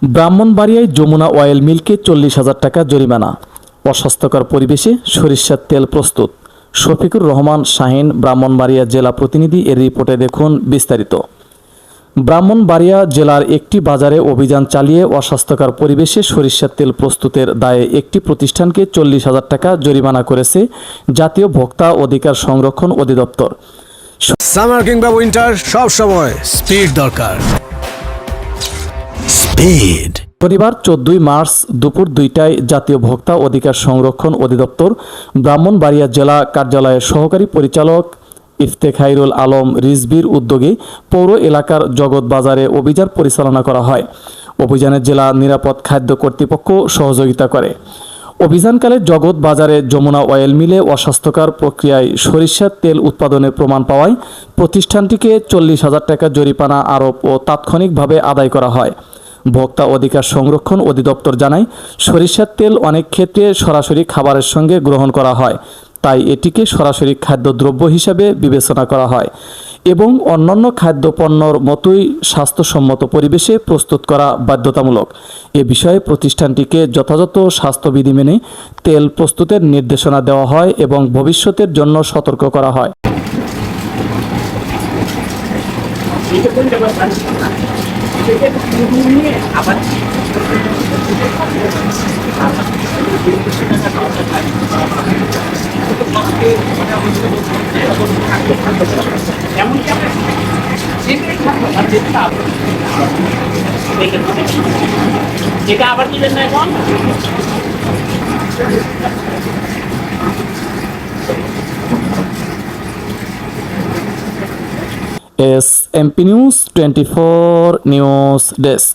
ব্রাহ্মণবাড়িয়ায় Jamuna oil মিলকে 40,000 টাকা জরিমানা। অস্বাস্থ্যকর পরিবেশে সরিষার তেল প্রস্তুত। শফিকুর রহমান শাহিন, ব্রাহ্মণবাড়িয়া জেলা প্রতিনিধি। এর রিপোর্টে দেখুন বিস্তারিত। ব্রাহ্মণবাড়িয়া জেলার একটি বাজারে অভিযান চালিয়ে অস্বাস্থ্যকর পরিবেশে সরিষার তেল প্রস্তুতের দায়ে একটি প্রতিষ্ঠানকে 40,000 টাকা জরিমানা করেছে জাতীয় ভোক্তা অধিকার সংরক্ষণ অধিদপ্তর। সামার কিংবা উইন্টার সব সময় স্পিড দরকার। স্পিড। শনিবার 14 মার্চ দুপুর 2টায় জাতীয় ভোক্তা অধিকার সংরক্ষণ অধিদপ্তর ব্রাহ্মণবাড়িয়া জেলা কার্যালয়ের সহকারী পরিচালক ইফতেখাইরুল আলম রিজভির উদ্যোগে পৌর এলাকার জগৎ বাজারে অভিযান পরিচালনা করা হয়। অভিযানে জেলা নিরাপদ খাদ্য কর্তৃপক্ষ সহযোগিতা করে। অভিযানকালে জগৎ বাজারে যমুনা অয়েল মিলে অস্বাস্থ্যকর প্রক্রিয়ায় সরিষার তেল উৎপাদনের প্রমাণ পাওয়ায় প্রতিষ্ঠানটিকে 40,000 টাকা জরিমানা আরোপ ও তাৎক্ষণিকভাবে আদায় করা হয়। ভোক্তা অধিকার সংরক্ষণ অধিদপ্তর জানায়, সরিষার তেল অনেক ক্ষেত্রে সরাসরি খাবারের সঙ্গে গ্রহণ করা হয়, তাই এটিকে সরাসরি খাদ্যদ্রব্য হিসাবে বিবেচনা করা হয় এবং অন্যান্য খাদ্যপণ্যর মতোই স্বাস্থ্যসম্মত পরিবেশে প্রস্তুত করা বাধ্যতামূলক। এ বিষয়ে প্রতিষ্ঠানটিকে যথাযথ স্বাস্থ্যবিধি মেনে তেল প্রস্তুতের নির্দেশনা দেওয়া হয় এবং ভবিষ্যতের জন্য সতর্ক করা হয়। এটা আবার দিলেন না এখন SMP নিউজ 24 নিউজ ডেস্ক।